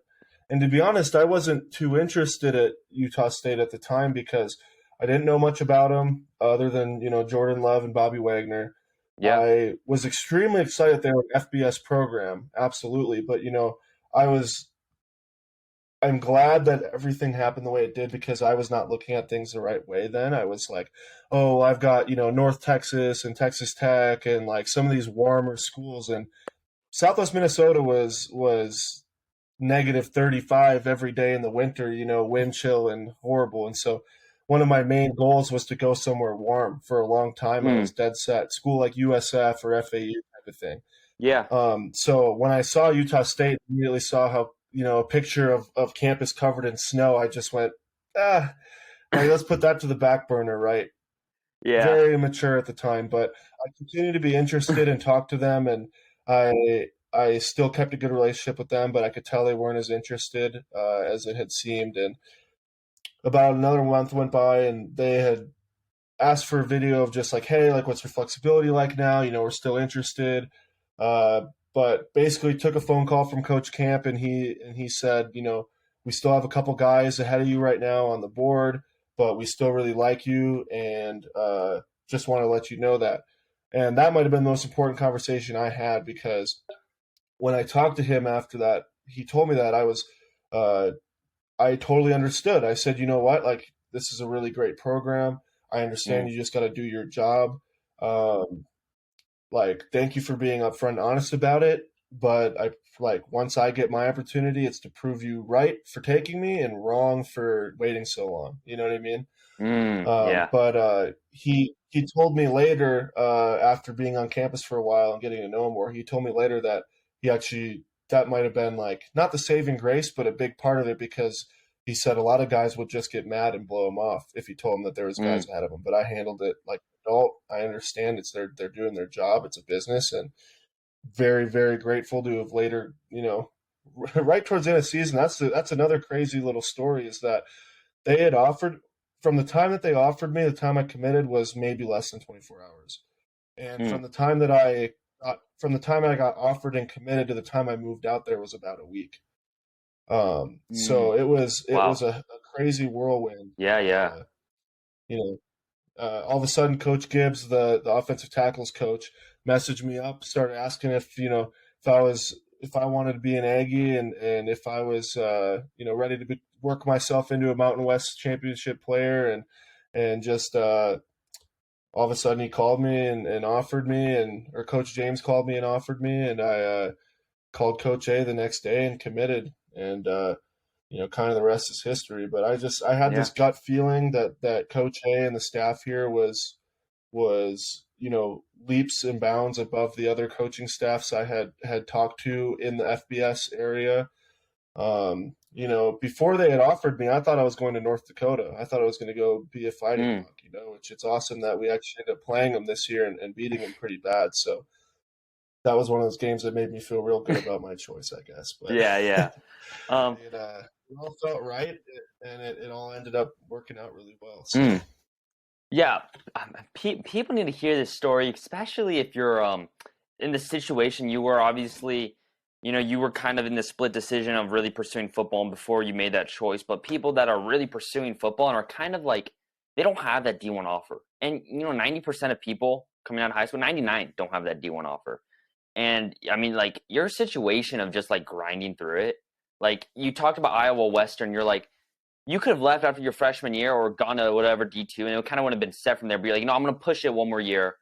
And to be honest, I wasn't too interested at Utah State at the time because I didn't know much about them other than Jordan Love and Bobby Wagner. yeah. I was extremely excited they were an FBS program, absolutely, but I was I'm glad that everything happened the way it did because I was not looking at things the right way then. I was like, oh, I've got, North Texas and Texas Tech and like some of these warmer schools, and Southwest Minnesota was negative 35 every day in the winter, wind chill and horrible. And so one of my main goals was to go somewhere warm. For a long time I Mm, was dead set, school like USF or FAU type of thing. yeah. So when I saw Utah State, immediately saw how a picture of campus covered in snow, I just went, ah, like let's put that to the back burner, right? Yeah. Very immature at the time, but I continued to be interested and talk to them, and I still kept a good relationship with them, but I could tell they weren't as interested as it had seemed. And about another month went by, and they had asked for a video of just like, hey, like what's your flexibility like now? We're still interested. Uh, but basically took a phone call from Coach Camp, and he said, we still have a couple guys ahead of you right now on the board, but we still really like you, and just want to let you know that. And that might have been the most important conversation I had because when I talked to him after that, he told me that uh, I totally understood. I said, you know what, like this is a really great program. I understand Mm, you just got to do your job. Um, like, thank you for being upfront and honest about it. But once I get my opportunity, it's to prove you right for taking me and wrong for waiting so long. You know what I mean? yeah. But he told me later, after being on campus for a while and getting to know him more, he told me later that he actually that might have been like not the saving grace, but a big part of it because he said a lot of guys would just get mad and blow him off if he told him that there was guys Mm, ahead of him. But I handled it like an adult. I understand they're doing their job. It's a business, and very very grateful to have later right towards the end of the season. That's another crazy little story is that they had offered from the time that they offered me, the time I committed was maybe less than 24 hours. And mm, from the time I got offered and committed to the time I moved out there was about a week. So mm. it was Wow. a crazy whirlwind. Yeah, yeah. Uh, you know, all of a sudden, Coach Gibbs, the offensive tackles coach, messaged me up, started asking if I wanted to be an Aggie and if I was ready to work myself into a Mountain West championship player and just all of a sudden he called me and offered me or Coach James called me and offered me and I called Coach A the next day and committed and kind of the rest is history. But I had Yeah. this gut feeling that Coach A and the staff here was leaps and bounds above the other coaching staffs I had talked to in the FBS area. Before they had offered me, I thought I was going to North Dakota. I thought I was going to go be a fighting Mm, hawk, which it's awesome that we actually ended up playing them this year and beating them pretty bad. So that was one of those games that made me feel real good about my choice, I guess. But yeah, yeah. Um, it all felt right, and it all ended up working out really well. So mm. Yeah, people need to hear this story, especially if you're in the situation you were. Obviously, you were kind of in the split decision of really pursuing football and before you made that choice. But people that are really pursuing football and are kind of like they don't have that D1 offer, and 90% of people coming out of high school, 99 don't have that D1 offer. And I mean, like your situation of just like grinding through it, like you talked about Iowa Western, you're like you could have left after your freshman year or gone to whatever D2, and it kind of would have been set from there. But you're like, I'm going to push it one more year,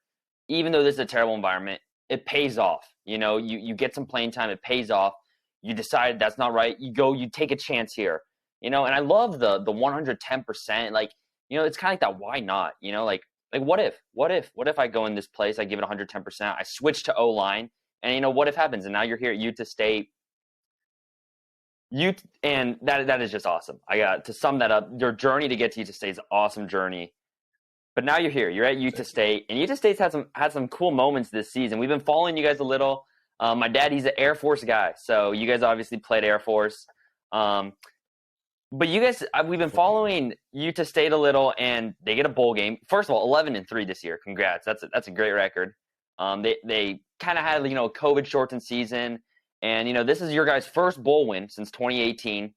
even though this is a terrible environment. It pays off. You get some playing time. It pays off. You decide that's not right. You take a chance here. And I love the 110%. Like, it's kind of like that. Why not? Like what if I go in this place, I give it 110%, I switch to O-line, and what if happens? And now you're here at Utah State. And that is just awesome. I got to sum that up. Your journey to get to Utah State is an awesome journey. But now you're here. You're at Utah State, and Utah State's had some cool moments this season. We've been following you guys a little. My dad, he's an Air Force guy, so you guys obviously played Air Force. But you guys, we've been following Utah State a little, and they get a bowl game. First of all, 11-3 this year. Congrats. That's a great record. They kind of had a COVID shortened season, and this is your guys' first bowl win since 2018.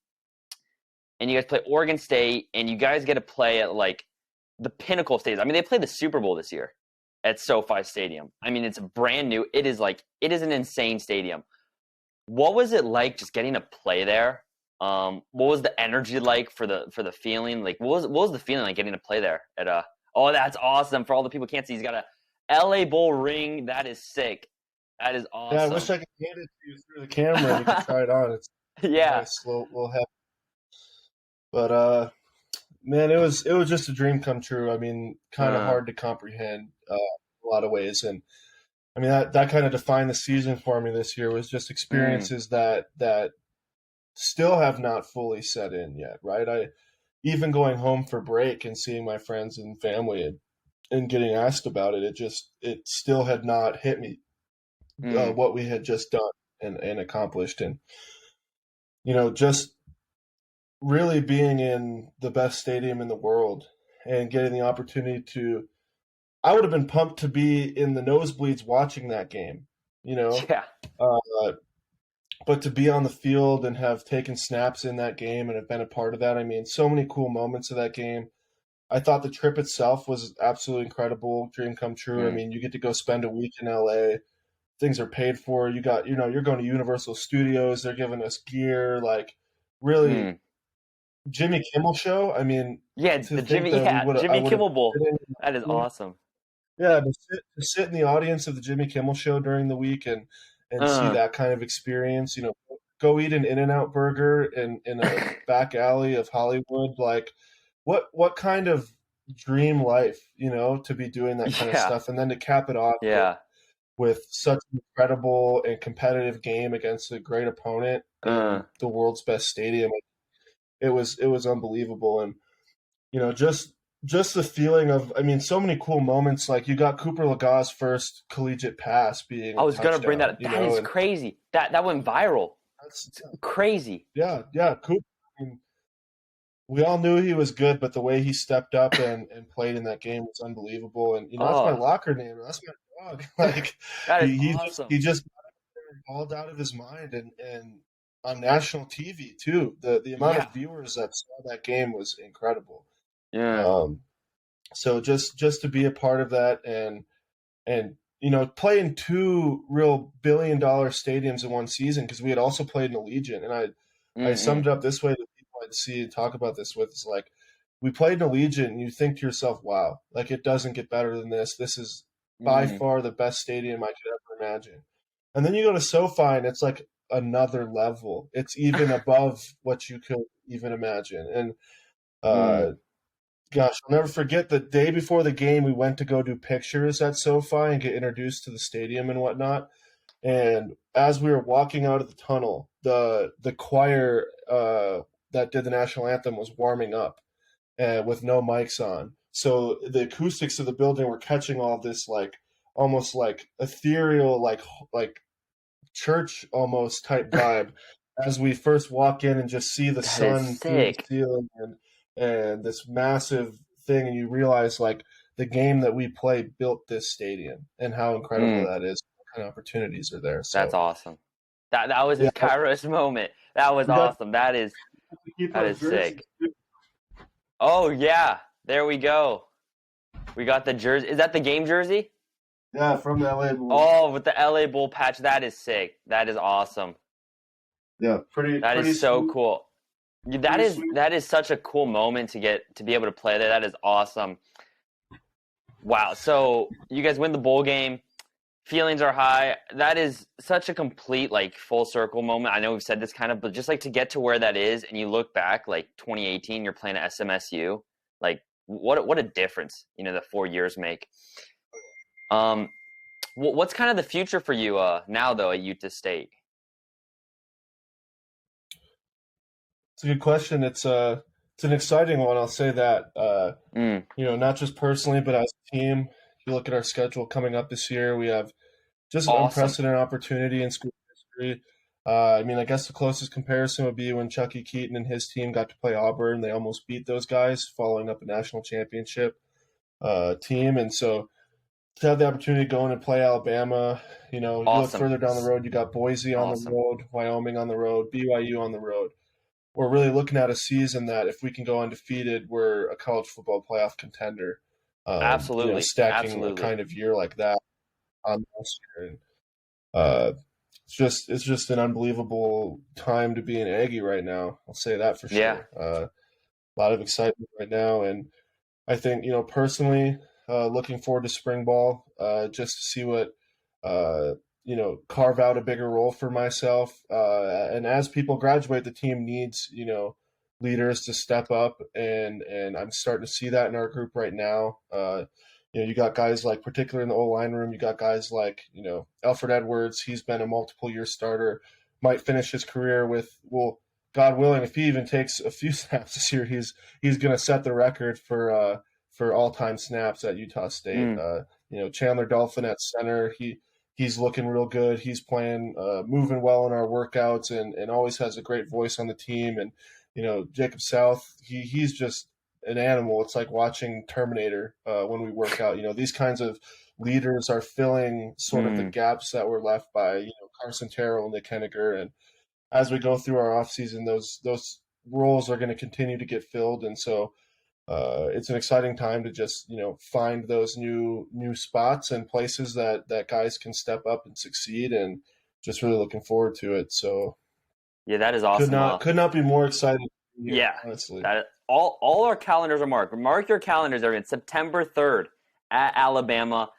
And you guys play Oregon State, and you guys get to play at like the pinnacle of stadiums. I mean, they played the Super Bowl this year at SoFi Stadium. I mean, it's brand new. It is an insane stadium. What was it like just getting to play there? What was the energy like for the feeling? Like, what was the feeling like getting to play there at oh, that's awesome. For all the people who can't see, he's got a LA Bowl ring. That is sick. That is awesome. Yeah, I wish I could hand it to you through the camera and you could try it on. It's yeah. Nice little happy. But man, it was just a dream come true. I mean, kind of hard to comprehend a lot of ways, and I mean that kind of defined the season for me this year. Was just experiences that still have not fully set in yet. Right? Even going home for break and seeing my friends and family and getting asked about it, it still had not hit me what we had just done and accomplished, and just really being in the best stadium in the world and getting the opportunity I would have been pumped to be in the nosebleeds watching that game, Yeah. But to be on the field and have taken snaps in that game and have been a part of that, I mean, so many cool moments of that game. I thought the trip itself was absolutely incredible, dream come true. I mean, you get to go spend a week in LA. Things are paid for. You got, you're going to Universal Studios. They're giving us gear, like really Jimmy Kimmel show. I mean, the Jimmy Kimmel Bowl. That is awesome. Yeah, to sit in the audience of the Jimmy Kimmel show during the week and see that kind of experience. Go eat an In-N-Out burger in a back alley of Hollywood. Like, what kind of dream life, to be doing that kind of stuff, and then to cap it off. With such an incredible and competitive game against a great opponent in the world's best stadium. It was unbelievable. And, just the feeling of, I mean, so many cool moments. Like, you got Cooper Legau's first collegiate pass being I was going to bring that up. That is crazy. That went viral. That's crazy. Yeah. Cooper, I mean, we all knew he was good, but the way he stepped up and played in that game was unbelievable. And, that's my locker name. That's my dog. Like, that is awesome. He just balled out of his mind, and on national TV too. The amount of viewers that saw that game was incredible. Yeah. So just to be a part of that and play in two real billion-dollar stadiums in one season, because we had also played in Allegiant, and I summed it up this way. The people I'd see and talk about this with is like, we played in Allegiant, and you think to yourself, wow, like, it doesn't get better than this. This is by far the best stadium I could ever imagine. And then you go to SoFi, and it's like another level. It's even above what you could even imagine. And gosh, I'll never forget the day before the game, we went to go do pictures at SoFi and get introduced to the stadium and whatnot. And as we were walking out of the tunnel, the choir that did the national anthem was warming up with no mics on. So the acoustics of the building were catching all this, like, almost like ethereal, like church almost type vibe as we first walk in and just see the sun through the ceiling and this massive thing, and you realize, like, the game that we play built this stadium and how incredible that is. What kind of opportunities are there? So that's awesome. That was his Kairos moment. That was awesome. That is sick. Oh yeah, there we go. We got the jersey. Is that the game jersey? Yeah, from the LA Bowl. Oh, with the LA Bowl patch. That is sick. That is awesome. Yeah, That is so cool. That is such a cool moment to get to be able to play there. That is awesome. Wow. So you guys win the bowl game. Feelings are high. That is such a complete like full circle moment. I know we've said this kind of, but just like to get to where that is, and you look back like 2018, you're playing at SMSU. Like what a difference the 4 years make. What's kind of the future for you now though at Utah State? It's a good question. It's an exciting one. I'll say that. Mm, Not just personally, but as a team. You look at our schedule coming up this year. We have just an awesome. unprecedented opportunity in school history. I guess the closest comparison would be when Chucky Keaton and his team got to play Auburn. They almost beat those guys, following up a national championship team. And so to have the opportunity to go in and play Alabama, you look Awesome. further down the road, you got Boise on the Awesome. road, Wyoming on the road, BYU on the road. We're really looking at a season that if we can go undefeated, we're a college football playoff contender. Absolutely. Stacking a Absolutely. kind of year like that on this year. And, uh, it's just an unbelievable time to be an Aggie right now. I'll say that for Yeah. sure. A lot of excitement right now, and I think personally, looking forward to spring ball, just to see what carve out a bigger role for myself. And as people graduate, the team needs leaders to step up, and I'm starting to see that in our group right now. You got guys like, particularly in the O-line room, you got guys like Alfred Edwards. He's been a multiple year starter. Might finish his career with, well, God willing, if he even takes a few snaps this year, he's going to set the record for all time snaps at Utah State. Mm, Chandler Dolphin at center. He's looking real good. He's playing, moving well in our workouts, and always has a great voice on the team. And Jacob South, he's just an animal. It's like watching Terminator when we work out. These kinds of leaders are filling sort of the mm. gaps that were left by Carson Terrell, Nick Henniger, and as we go through our offseason, those roles are going to continue to get filled, and so it's an exciting time to just find those new spots and places that guys can step up and succeed, and just really looking forward to it. So Yeah, that is could awesome. not could not be more excited to be here, Yeah, honestly. that all our calendars are marked. Mark your calendars, everyone. September 3rd at Alabama.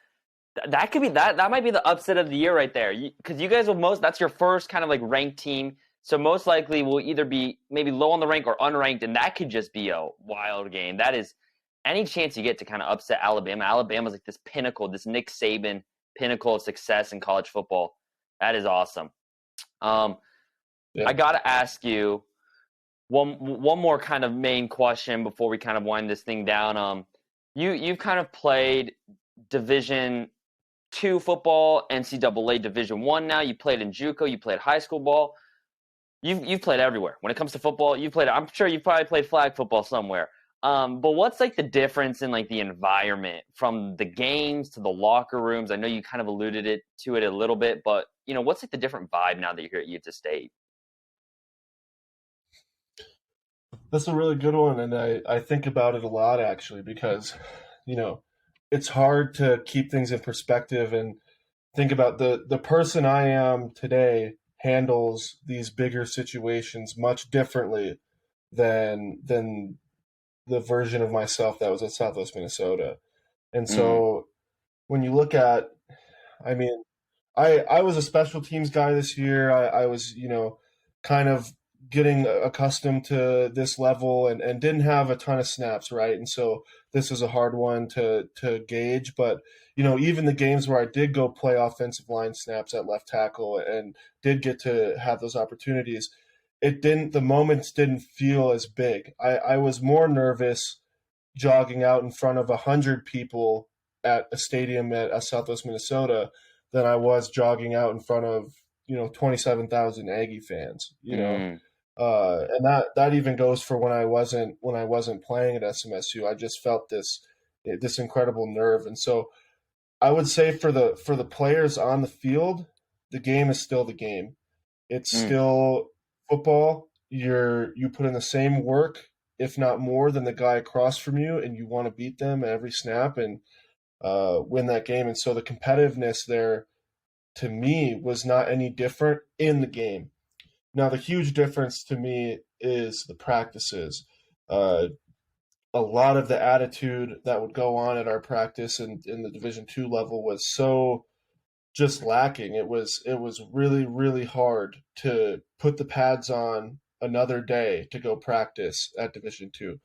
That could be that might be the upset of the year right there. Because you guys will that's your first kind of like ranked team. So most likely will either be maybe low on the rank or unranked, and that could just be a wild game. That is any chance you get to kind of upset Alabama. Alabama's like this pinnacle, this Nick Saban pinnacle of success in college football. That is awesome. Yeah. I gotta ask you one more kind of main question before we kind of wind this thing down. You've kind of played Division II football, NCAA Division I. Now you played in JUCO, you played high school ball. You've played everywhere. When it comes to football, you played. I'm sure you probably played flag football somewhere. But what's like the difference in like the environment from the games to the locker rooms? I know you kind of alluded to it a little bit, but what's like the different vibe now that you're here at Utah State? That's a really good one, and I think about it a lot actually, because it's hard to keep things in perspective and think about the person I am today handles these bigger situations much differently than the version of myself that was at Southwest Minnesota. And Mm, so when you look at, I mean, I was a special teams guy this year. I was, kind of getting accustomed to this level, and didn't have a ton of snaps, right? And so this is a hard one to gauge. But, even the games where I did go play offensive line snaps at left tackle and did get to have those opportunities, the moments didn't feel as big. I was more nervous jogging out in front of 100 people at a stadium at Southwest Minnesota than I was jogging out in front of 27,000 Aggie fans. mm, And that even goes for when I wasn't playing at SMSU. I just felt this incredible nerve, and so I would say for the players on the field, the game is still the game. It's mm. still football. You put in the same work, if not more, than the guy across from you, and you want to beat them at every snap and win that game. And so the competitiveness there, to me, was not any different in the game. Now, the huge difference to me is the practices. A lot of the attitude that would go on at our practice in the Division II level was so just lacking. It was really, really hard to put the pads on another day to go practice at Division II.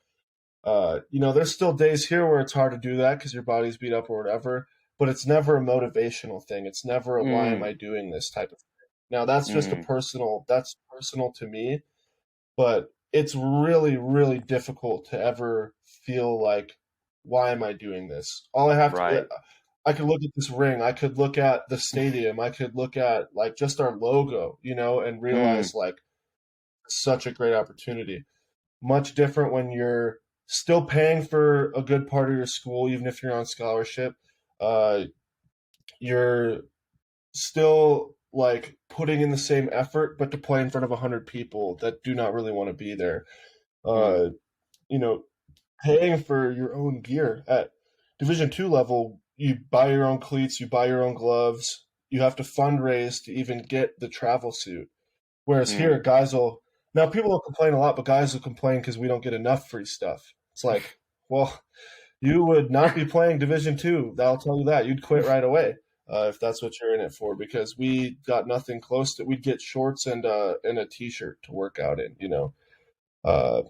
There's still days here where it's hard to do that because your body's beat up or whatever, but it's never a motivational thing. It's never a why am Mm, I doing this type of thing. Now that's just mm, that's personal to me, but it's really, really difficult to ever feel like, why am I doing this? All I have to, right. I could look at this ring, I could look at the stadium, I could look at like just our logo, and Mm, realize like such a great opportunity. Much different when you're still paying for a good part of your school, even if you're on scholarship. Uh, you're still like putting in the same effort, but to play in front of 100 people that do not really want to be there. mm, Uh, you know, Paying for your own gear at Division II level, you buy your own cleats, you buy your own gloves, you have to fundraise to even get the travel suit. Whereas mm. here, guys will now people will complain a lot, but guys will complain because we don't get enough free stuff. It's like, well, you would not be playing Division II. I'll tell you that. You'd quit right away if that's what you're in it for, because we got nothing close to. We'd get shorts and a t-shirt to work out in. Uh,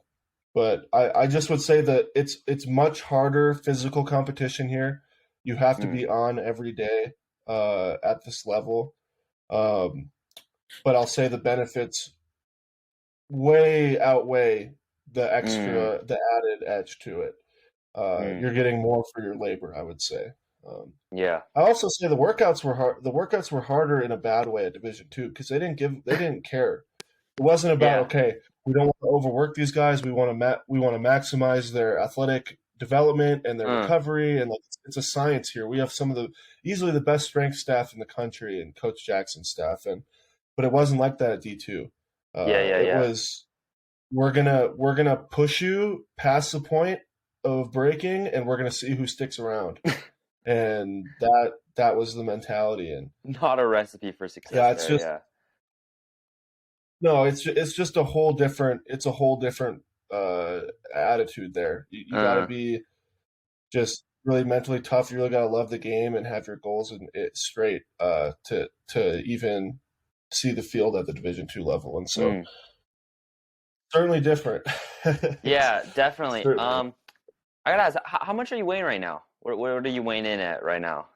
but I just would say that it's much harder physical competition here. You have to Mm, be on every day at this level. Um, but I'll say the benefits way outweigh mm, the added edge to it. mm. You're getting more for your labor, I would say. Um, Yeah. I also say the workouts were hard. The workouts were harder in a bad way at Division II because they didn't care. It wasn't about, Yeah. okay, we don't want to overwork these guys. We want to maximize their athletic development and their Uh, recovery, and like it's a science here. We have some of the easily the best strength staff in the country and Coach Jackson's staff, and but it wasn't like that at D2. yeah, yeah, It yeah. was we're gonna push you past the point of breaking, and we're gonna see who sticks around. And that was the mentality. And Not a recipe for success yeah, it's there. just Yeah. no, it's just a whole different uh, attitude there. You got to Uh, be just really mentally tough. You really got to love the game and have your goals and it straight to even see the field at the Division II level. And so mm. certainly different. It's Yeah, definitely. certainly. I gotta ask, how much are you weighing right now? What are you weighing in at right now?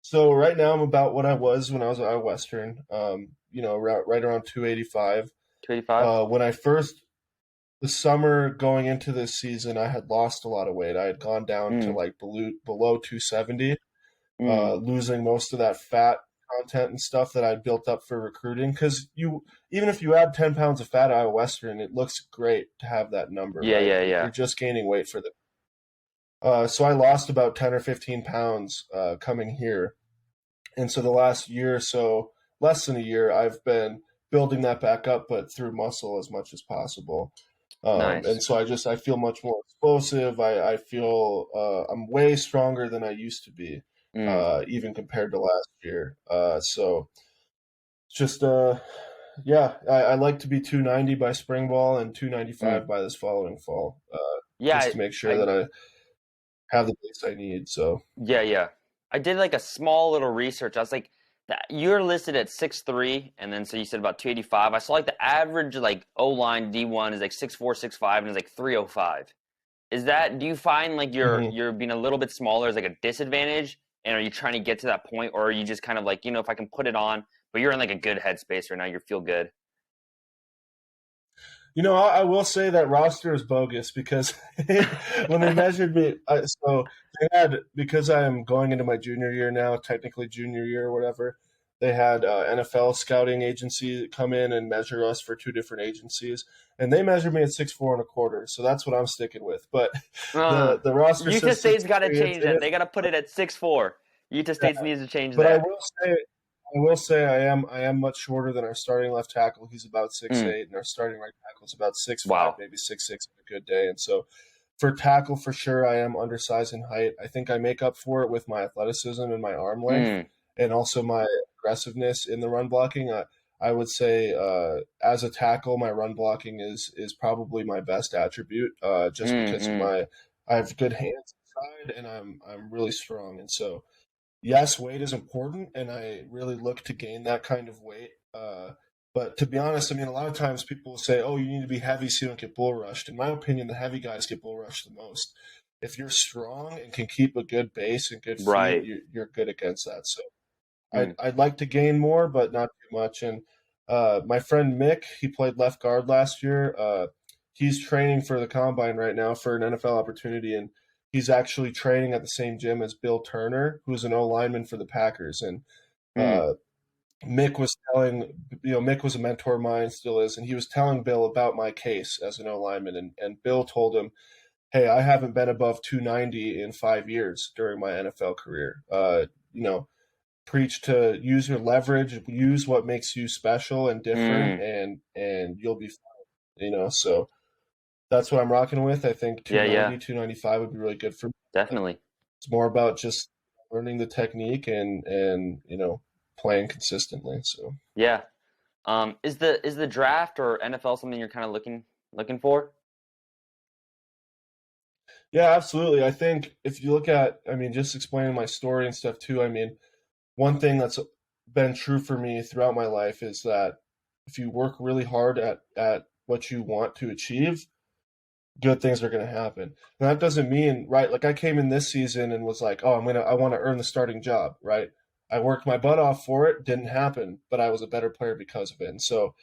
So right now I'm about what I was when I was at Western. Right around 285. 285? When I first the summer going into this season, I had lost a lot of weight. I had gone down to Mm, like below 270, mm. losing most of that fat content and stuff that I built up for recruiting. Because even if you add 10 pounds of fat out of Western, it looks great to have that number, Yeah, right? yeah, You're yeah. just gaining weight for the. So I lost about 10 or 15 pounds coming here. And so the last year or so, less than a year, I've been building that back up, but through muscle as much as possible. Nice. And so I feel much more explosive. I feel I'm way stronger than I used to be, Mm, even compared to last year. So just yeah, I like to be 290 by spring ball and mm. 295 by this following fall, Yeah, just to make sure I that I have the base I need. So yeah, yeah. I did like a small little research. I was like, you're listed at 6'3", and then so you said about 285. I saw like the average like O line D1 is like 6'4", 6'5", and it's like 305. Do you find like mhm. you're being a little bit smaller is like a disadvantage? And are you trying to get to that point, or are you just kind of like, if I can put it on, but you're in like a good headspace right now, you feel good? I will say that roster is bogus because when they measured me, so they had because I am going into my junior year now, technically junior year or whatever. They had NFL scouting agency come in and measure us for two different agencies, and they measured me at 6'4" 1/4. So that's what I'm sticking with. But the roster Utah says State's got to 6'3". change that. They got to put it at 6'4". Utah Yeah, State needs to change but that. I will say I am much shorter than our starting left tackle. He's about six Mm, eight, and our starting right tackle is about 6'5", wow. maybe 6'6" on a good day. And so for tackle, for sure, I am undersized in height. I think I make up for it with my athleticism and my arm length, Mm, and also my aggressiveness in the run blocking. I would say as a tackle, my run blocking is probably my best attribute, just because of Mm-hmm. I have good hands inside and I'm really strong. And so yes, weight is important, and I really look to gain that kind of weight. But to be honest, I mean, a lot of times people will say, "Oh, you need to be heavy so you don't get bull rushed." In my opinion, the heavy guys get bull rushed the most. If you're strong and can keep a good base and good feet, Right. you're good against that. So Mm. I'd like to gain more, but not too much. And my friend Mick, he played left guard last year. He's training for the combine right now for an NFL opportunity, and he's actually training at the same gym as Bill Turner, who's an O lineman for the Packers. And Mm. uh, Mick was telling, Mick was a mentor of mine, still is, and he was telling Bill about my case as an O lineman, and Bill told him, "Hey, I haven't been above 290 in 5 years during my NFL career. You know, preach to use your leverage, use what makes you special and different, Mm. and you'll be fine." So that's what I'm rocking with. I think Yeah, yeah, 290, 295 would be really good for me. definitely. It's more about just learning the technique and playing consistently. So Yeah. Is the draft or NFL something you're kind of looking for? yeah, absolutely. I think if you look at, I mean, just explaining my story and stuff too, I mean, one thing that's been true for me throughout my life is that if you work really hard at what you want to achieve, good things are going to happen. And that doesn't mean, right, like I came in this season and was like, oh, I want to earn the starting job, right? I worked my butt off for it, didn't happen, but I was a better player because of it. And so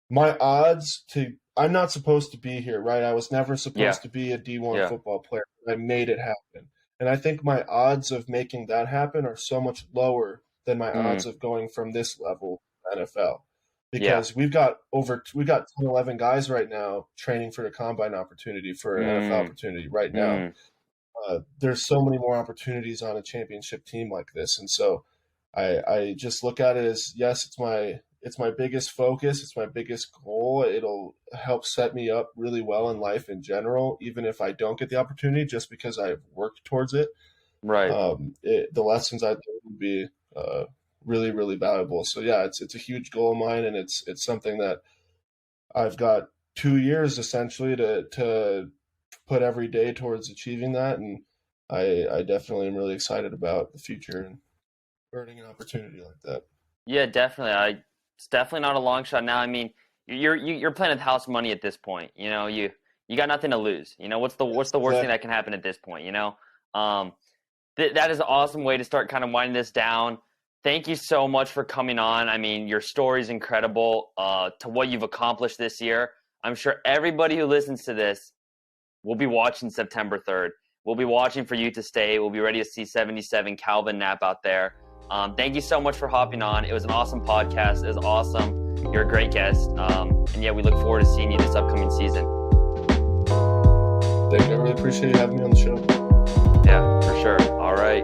my odds to, I'm not supposed to be here, right? I was never Yeah. supposed to be a D1 Yeah. football player. I made it happen. And I think my odds of making that happen are so much lower than my Mm. odds of going from this level to NFL. Yeah. Because we got 10, 11 guys right now training for the combine opportunity, for an NFL Mm. opportunity right now. Mm. There's so many more opportunities on a championship team like this, and so I just look at it as, yes, it's my biggest focus, it's my biggest goal. It'll help set me up really well in life in general, even if I don't get the opportunity, just because I've worked towards it. Right. The lessons I learned would be really, really valuable. So yeah, it's a huge goal of mine, and it's something that I've got 2 years essentially to put every day towards achieving that, and I definitely am really excited about the future and earning an opportunity like that. Yeah, definitely. It's definitely not a long shot now. I mean, you're playing with house money at this point. You got nothing to lose. What's Yes, the worst thing that exactly. can happen at this point? Um, that is an awesome way to start kind of winding this down. Thank you so much for coming on. I mean, your story is incredible to what you've accomplished this year. I'm sure everybody who listens to this will be watching September 3rd. We'll be watching for you to stay. We'll be ready to see 77 Calvin Knapp out there. Thank you so much for hopping on. It was an awesome podcast. It was awesome. You're a great guest. And yeah, we look forward to seeing you this upcoming season. Thank you. I really appreciate you having me on the show. Yeah, for sure. All right.